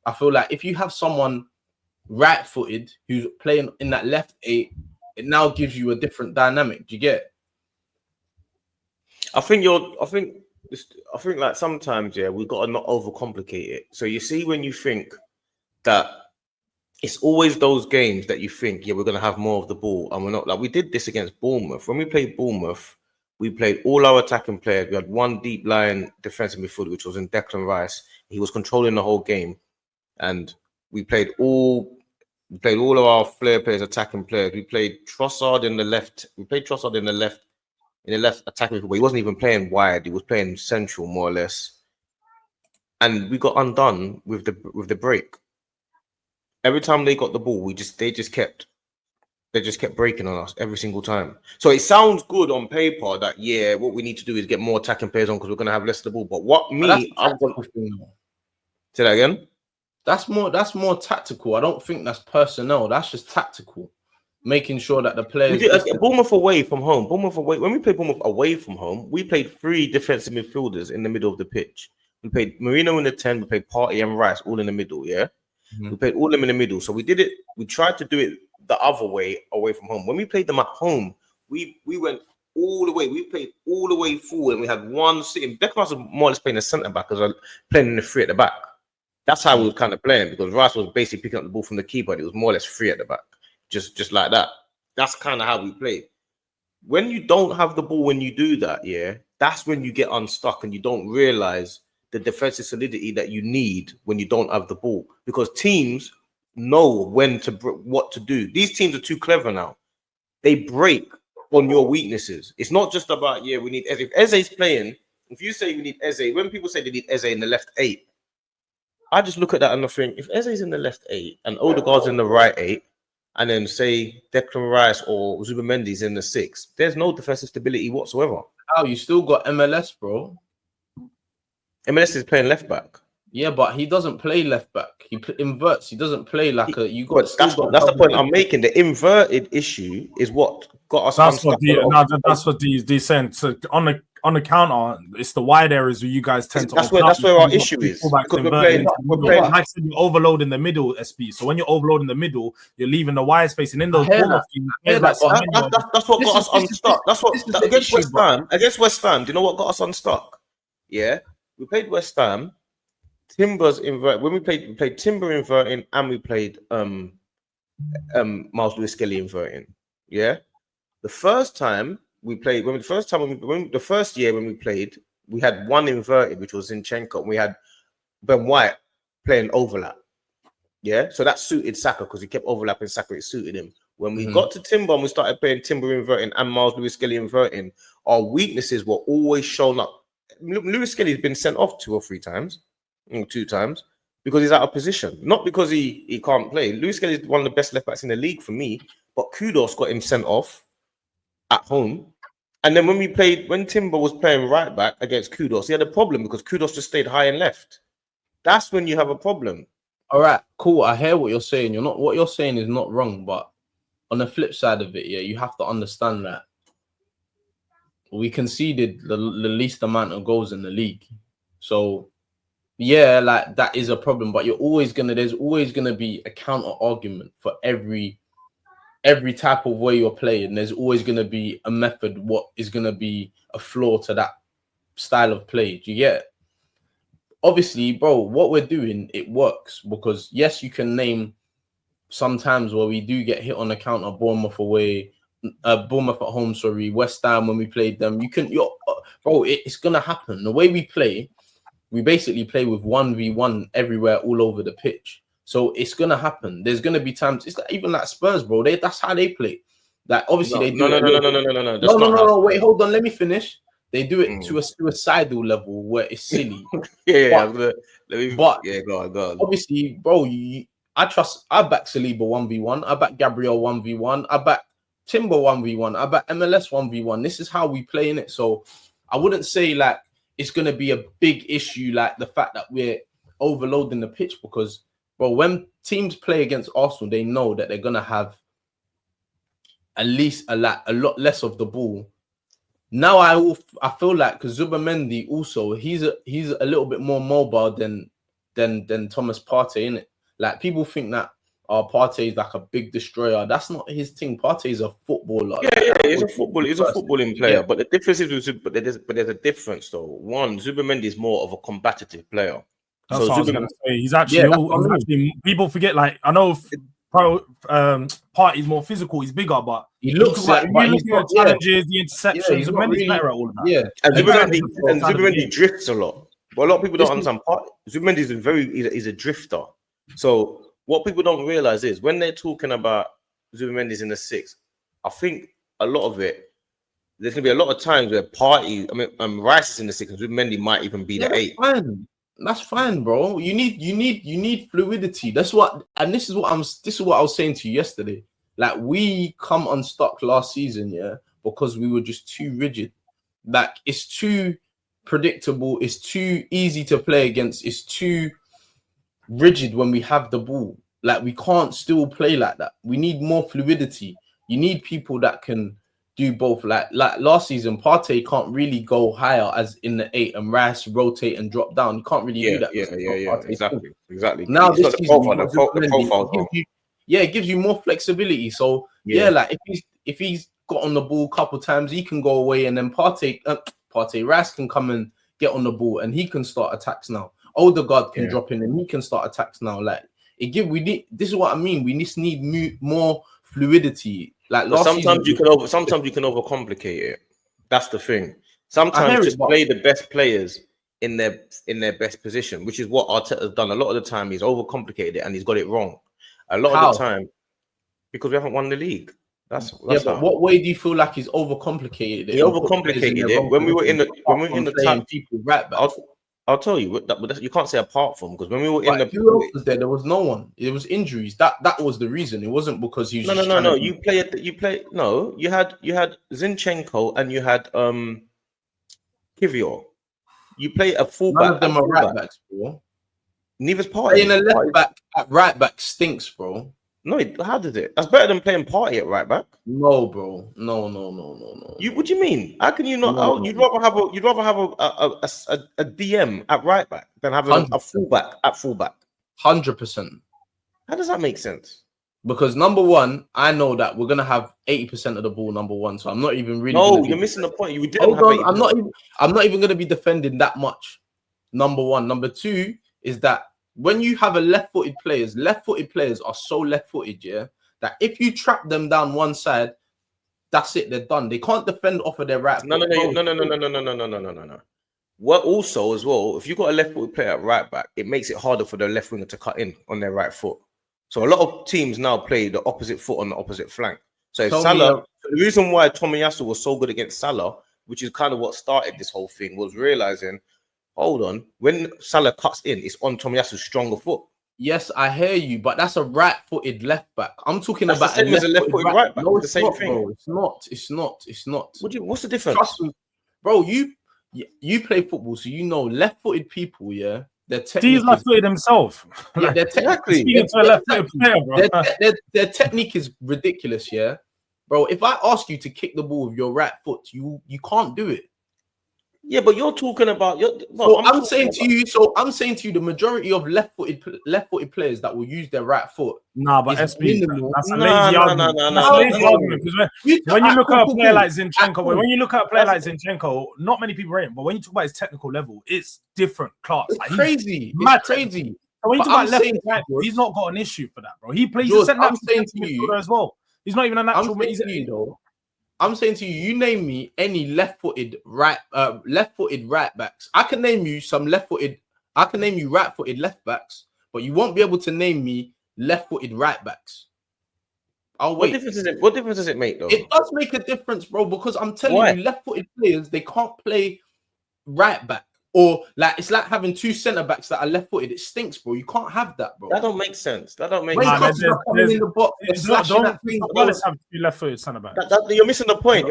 I feel like if you have someone right-footed who's playing in that left 8, it now gives you a different dynamic. Do you get it? I think like sometimes, yeah, we've got to not overcomplicate it. So you see, when you think that it's always those games that you think, yeah, we're going to have more of the ball, and we're not. Like we did this against Bournemouth. When we played Bournemouth, we played all our attacking players. We had one deep line defensive midfield, which was in Declan Rice. He was controlling the whole game, and we played all of our flair players, attacking players. We played Trossard in the left. We played Trossard in the left attacking midfield, but he wasn't even playing wide. He was playing central, more or less. And we got undone with the break. Every time they got the ball, they just kept breaking on us every single time. So it sounds good on paper that, yeah, what we need to do is get more attacking players on because we're going to have less of the ball. But I'm going to say that again. That's more tactical. I don't think that's personnel. That's just tactical. Making sure that the players. We did Bournemouth away from home. When we played Bournemouth away from home, we played 3 defensive midfielders in the middle of the pitch. We played Marino in the 10. We played Partey and Rice all in the middle. Yeah, we played all of them in the middle. So we did it. We tried to do it the other way away from home. When we played them at home, we went all the way. We played all the way forward, and we had one sitting. Declan was more or less playing a centre back as well, playing in the 3 at the back. That's how we were kind of playing, because Rice was basically picking up the ball from the keeper. It was more or less 3 at the back, just like that. That's kind of how we played. When you don't have the ball, when you do that, yeah, that's when you get unstuck and you don't realize the defensive solidity that you need when you don't have the ball, because teams know what to do. These teams are too clever now. They break on your weaknesses. It's not just about, yeah, we need Eze. If Eze's playing, if you say we need Eze, when people say they need Eze in the left 8, I just look at that and I think, if Eze's in the left 8 and Odegaard's in the right 8, and then say Declan Rice or Zubimendi's in the 6, there's no defensive stability whatsoever. Oh, you still got MLS, bro. MLS is playing left back. Yeah, but he doesn't play left back. He inverts. He doesn't play like a. You got. That's the point I'm making. The inverted issue is what got us. That's what D's saying. So on the counter, it's the wide areas where you guys tend to. That's where our issue is. Because we're playing. Like you overload in the middle, SB. So when you're overloading the middle, you're leaving the wide space, and in those that's what got us unstuck. That's what against West Ham. Against West Ham, do you know what got us unstuck? Yeah, we played West Ham. Timber's invert. When we played Timber inverting, and we played Miles Lewis Skelly inverting. Yeah, the first year when we played, we had one inverted, which was Zinchenko, and we had Ben White playing overlap. Yeah, so that suited Saka because he kept overlapping Saka. It suited him. When we got to Timber and we started playing Timber inverting and Miles Lewis Skelly inverting, our weaknesses were always shown up. Lewis Skelly's been sent off 2 or 3 times. 2 times because he's out of position, not because he can't play. Lewis Skelly is one of the best left backs in the league for me, but Kudos got him sent off at home. And then when Timber was playing right back against Kudos, he had a problem because Kudos just stayed high and left. That's when you have a problem. All right, cool. I hear what you're saying. What you're saying is not wrong, but on the flip side of it, yeah, you have to understand that we conceded the least amount of goals in the league. So yeah, like that is a problem, but there's always gonna be a counter argument for every type of way you're playing. There's always gonna be a method, what is gonna be a flaw to that style of play. Do you get it? Obviously, bro, what we're doing, it works because yes, you can name sometimes where we do get hit on the counter. Bournemouth away, Bournemouth at home. Sorry, West Ham when we played them. It's gonna happen. The way we play. We basically play with 1v1 everywhere, all over the pitch. So it's gonna happen. There's gonna be times. It's like, even like Spurs, bro. That's how they play. Like obviously they do. No. Wait, hold on. Let me finish. They do it to a suicidal level where it's silly. Go on. Obviously, bro. I back Saliba 1v1. I back Gabriel 1v1. I back Timber 1v1. I back MLS 1v1. This is how we play in it. So I wouldn't say like it's going to be a big issue like the fact that we're overloading the pitch because, bro, when teams play against Arsenal, they know that they're going to have at least a lot less of the ball. Now I feel like because Zubimendi also, he's a little bit more mobile than than Thomas Partey, innit? Like people think that Partey is like a big destroyer. That's not his thing. Partey is a footballer. Yeah, he's a footballing player. Yeah. But the difference is, but there's a difference though. One, Zubimendi is more of a combative player. That's So what I was Zubimendi, gonna say. He's actually, people forget. Like I know, Partey's more physical. He's bigger, but he looks like. you look at the challenges, the interceptions. he's not Zubimendi's really better at all of that. Yeah, and exactly. Zubimendi drifts a lot. But a lot of people don't understand. Zubimendi is a drifter. So what people don't realize is when they're talking about Zubimendi's in the 6, I think a lot of it, there's gonna be a lot of times where Rice is in the 6 and Zubimendi might even be the 8. Fine. That's fine, bro. You need fluidity. This is what I was saying to you yesterday. Like we come unstuck last season, yeah, because we were just too rigid. Like it's too predictable, it's too easy to play against, it's too rigid when we have the ball. Like we can't still play like that. We need more fluidity. You need people that can do both. Like last season, Partey can't really go higher as in the 8 and Rice rotate and drop down. You can't really do that. Yeah, exactly. Now it's this season, the profile. It gives you more flexibility. So like if he's got on the ball a couple times, he can go away, and then Partey Rice can come and get on the ball, and he can start attacks now. Odegaard can drop in, and he can start attacks now. Like this is what I mean. We just need more fluidity. Like sometimes you can overcomplicate it. That's the thing. Sometimes just play the best players in their best position, which is what Arteta has done. A lot of the time, he's overcomplicated it and he's got it wrong. A lot of the time, because we haven't won the league. That's but what way do you feel like he's overcomplicated it? He overcomplicated it when we were in the time. People right back. I'll tell you that you can't say apart from, because when we were who else was there? There was no one. It was injuries. That was the reason. It wasn't because he was no. You had Zinchenko and you had Kivior. You play a fullback. None of them are right backs, bro. Neither's Partey. Playing a left back at right back stinks, bro. No, how did it? That's better than playing Partey at right back. No, bro. No. What do you mean? How can you not? No. You'd rather have a DM at right back than having a fullback at fullback. 100%. How does that make sense? Because number one, I know that we're gonna have 80% of the ball. Number one, so I'm not even really. No, you're missing the point. You didn't have 80%. I'm not even gonna be defending that much. Number one. Number two is that when you have left-footed players are so left-footed, yeah, that if you trap them down one side, that's it. They're done. They can't defend off of their right. No. What also as well, if you got a left-footed player at right back, it makes it harder for the left winger to cut in on their right foot. So a lot of teams now play the opposite foot on the opposite flank. So if Salah, the reason why Tomiyasu was so good against Salah, which is kind of what started this whole thing, was realizing, hold on, when Salah cuts in, it's on Tomiyasu's stronger foot. Yes, I hear you, but that's a right-footed left back. I'm talking about a left-footed right back. No, it's the same thing. Bro. It's not. What's the difference? Trust me, bro. You play football, so you know left-footed people. Yeah, he's left-footed himself. Yeah, exactly. Their technique is ridiculous. Yeah, bro. If I ask you to kick the ball with your right foot, you can't do it. Yeah, but you're talking about. I'm saying to you, the majority of left-footed players that will use their right foot. Nah, but SB, that's a lazy argument. That's a lazy argument. Because when you look at a player like Zinchenko, not many people rate him, but when you talk about his technical level, it's different class. It's crazy. It's crazy. So when you talk about left back, he's not got an issue for that, bro. He plays as well. He's not even a natural. I'm saying to you, you name me any left-footed right backs. I can name you some left-footed. I can name you right-footed left backs, but you won't be able to name me left-footed right backs. I'll wait. What difference does it make, though? It does make a difference, bro, because I'm telling you, left-footed players, they can't play right back. Or like it's like having two centre backs that are left-footed. It stinks, bro. You can't have that, bro. That don't make sense. Don't have two left-footed centre backs. You're missing the point.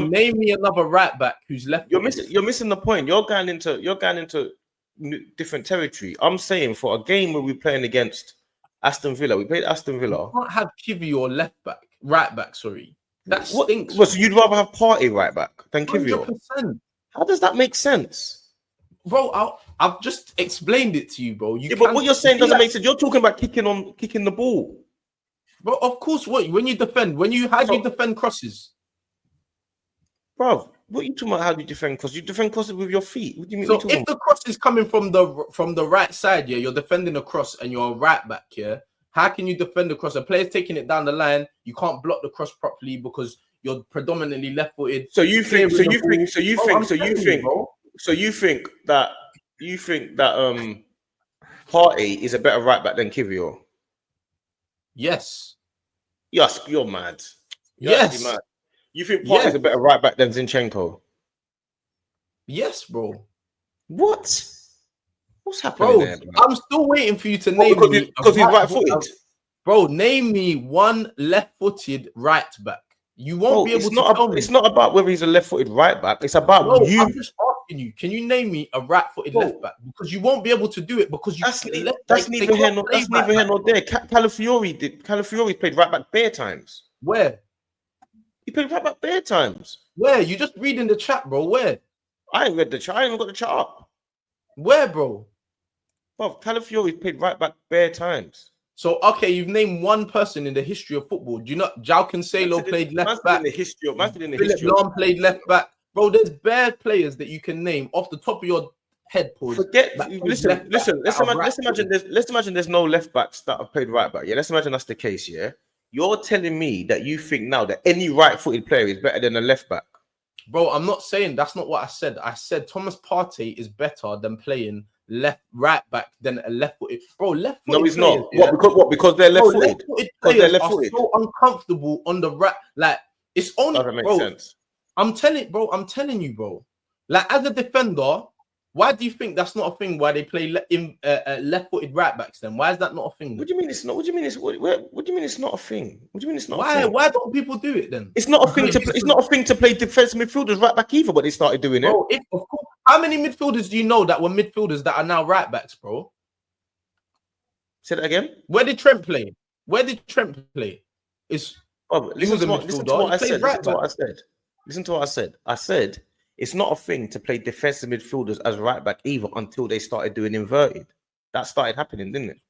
Name me another right back who's left. You're missing the point. You're going into different territory. I'm saying for a game where we're playing against Aston Villa, we played Aston Villa. You can't have Kivi or right back. Sorry, that stinks. So you'd rather have Partey right back than Kivi? 100%. How does that make sense? bro, I've just explained it to you, bro. But what you're saying doesn't make sense. You're talking about kicking the ball. Bro, of course, when you defend, how do you defend crosses? Bro, what are you talking about? How do you defend crosses? You defend crosses with your feet. What do you mean? So if the cross is coming from the right side, yeah, you're defending a cross and you're a right back, yeah. How can you defend the cross? A player's taking it down the line. You can't block the cross properly because you're predominantly left-footed. So you think that Partey is a better right back than Kivior? Yes. Yes, you're mad. Yes. Mad. You think Partey is a better right back than Zinchenko? Yes, bro. What? What's happening there, bro? I'm still waiting for you to name me because he's right-footed. Bro, name me one left-footed right back. You won't be able to tell me. It's not about whether he's a left-footed right back. It's about you. I'm just asking you. Can you name me a right-footed left back? Because you won't be able to do it because you. That's neither here nor there. Calafiori played right back bare times. Where? He played right back bare times. Where? You just reading the chat, bro. Where? I ain't read the chat. I ain't got the chat up. Where, bro? Bro, Calafiori played right back bare times. So, okay, you've named one person in the history of football. Do you know João Cancelo played left back? Philip Lahm played left back. Bro, there's bare players that you can name off the top of your head. Listen. Let's imagine there's no left backs that have played right back. Yeah, let's imagine that's the case. Yeah, you're telling me that you think now that any right-footed player is better than a left back. Bro, I'm not saying that's not what I said. I said Thomas Partey is better than playing right back than a left-footed. Bro, left-footed. No, he's not. Yeah. Because they're left-footed. Because they're left-footed. So uncomfortable on the right. Like it's only. Doesn't make sense. I'm telling you, bro. Like as a defender, why do you think that's not a thing? Why they play left-footed right backs? Then why is that not a thing? What do you mean it's not? What do you mean it's not a thing? What do you mean it's not? Why don't people do it then? It's not a thing to. It's not a thing to play defensive midfielders right back either. But they started doing it. Bro, of course. How many midfielders do you know that were midfielders that are now right backs, bro? Say that again. Where did Trent play? Listen to what I said. I said it's not a thing to play defensive midfielders as right back either until they started doing inverted. That started happening, didn't it?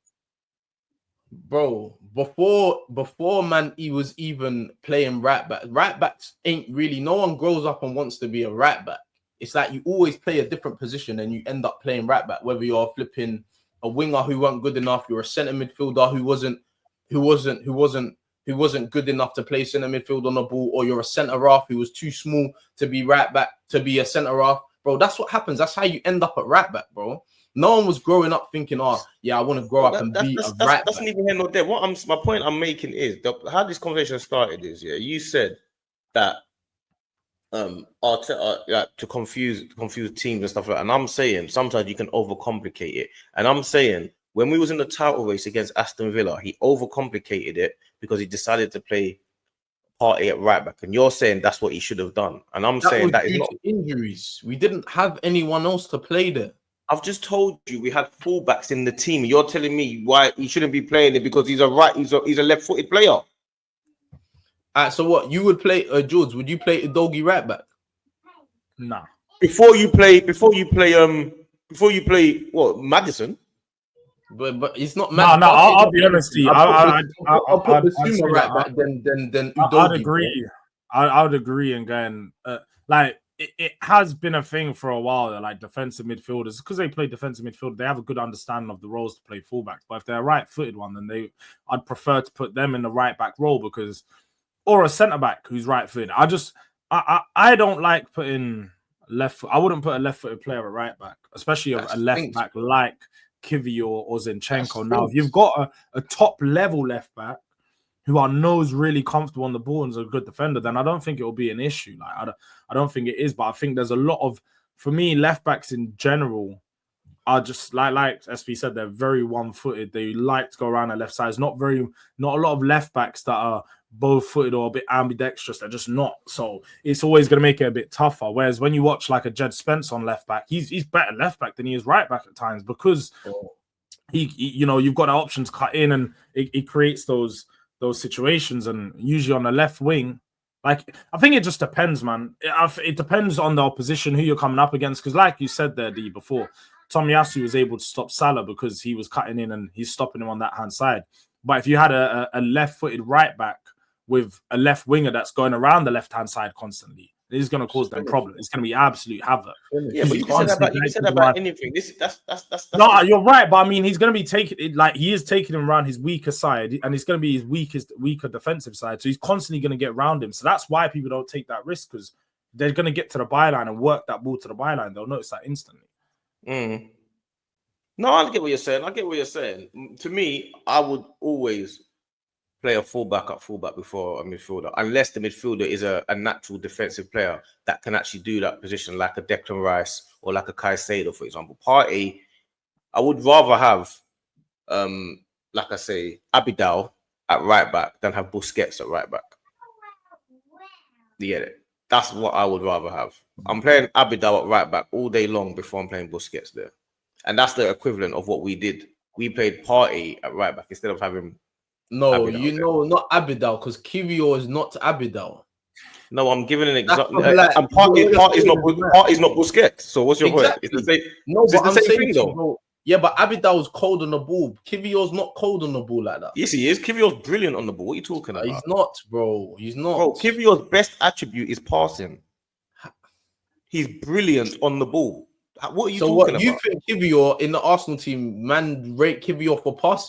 Bro, before man, he was even playing right back. Right backs ain't really. No one grows up and wants to be a right back. It's like you always play a different position and you end up playing right back. Whether you're flipping a winger who weren't good enough, you're a centre midfielder who wasn't good enough to play centre midfield on the ball, or you're a centre half who was too small to be right back to be a centre half, bro. That's what happens. That's how you end up at right back, bro. No one was growing up thinking, I want to grow up and be a right back. That's neither here nor there. My point I'm making is how this conversation started is you said that Arteta to confuse teams and stuff like that. And I'm saying sometimes you can overcomplicate it. And I'm saying when we was in the title race against Aston Villa, he overcomplicated it because he decided to play Partey at right back. And you're saying that's what he should have done. And I'm saying that is not injuries. We didn't have anyone else to play there. I've just told you we had fullbacks in the team. You're telling me why he shouldn't be playing it because he's a left-footed player. So what you would play, George? Would you play Udogie right back? Nah. Before you play what, Maddison? But it's not. No. I'll be honest with you. I'll put the Sumo right back. Then Udogie. I'd agree. I would agree. And going it has been a thing for a while that like defensive midfielders, because they play defensive midfield, they have a good understanding of the roles to play fullback. But if they're a right-footed one, then I'd prefer to put them in the right back role or a centre back who's right-footed. I don't like putting left. I wouldn't put a left-footed player at right back, especially a left back like Kivior or Zinchenko. Now, if you've got a top level left back who I know is really comfortable on the ball and is a good defender, then I don't think it will be an issue. Like I don't think it is, but I think there's a lot of, for me, left backs in general are just like SP said, they're very one-footed. They like to go around the left side. It's not a lot of left backs that are both-footed or a bit ambidextrous. They're just not. So it's always going to make it a bit tougher. Whereas when you watch like a Jed Spence on left back, he's better left back than he is right back at times because he you've got the option to cut in and it creates those situations. And usually on the left wing, Like, I think it just depends, man. It depends on the opposition, who you're coming up against. Because, like you said there, D, before, Tomiyasu was able to stop Salah because he was cutting in and he's stopping him on that hand side. But if you had a left-footed right back with a left winger that's going around the left-hand side constantly, it is going to cause them problems. It's going to be absolute havoc. Yeah, but you can say that about anything. That's no, you're right. But I mean, he's going to be taking it, like, he is taking him around his weaker side, and it's going to be his weaker defensive side. So he's constantly going to get around him. So that's why people don't take that risk, because they're going to get to the byline and work that ball to the byline. They'll notice that instantly. No, I get what you're saying. To me, I would always play a fullback before a midfielder, unless the midfielder is a natural defensive player that can actually do that position, like a Declan Rice or like a Caicedo, for example. Partey, I would rather have, like I say, Abidal at right back than have Busquets at right back. You get it? That's what I would rather have. I'm playing Abidal at right back all day long before I'm playing Busquets there. And that's the equivalent of what we did. We played Partey at right back instead of having... No, Abidal not Abidal, because Kivio is not Abidal. No, I'm giving an example. And Partey's not Busquets. So what's your point? It's the same. No, it's but the I'm same saying thing, though. bro, yeah, but Abidal's cold on the ball. Kivio's not cold on the ball like that. Yes, he is. Kivio's brilliant on the ball. What are you talking about? He's not, bro. He's not. Bro, Kivio's best attribute is passing. He's brilliant on the ball. What are you talking about? You think Kivio in the Arsenal team, man, rate Kivio for passing?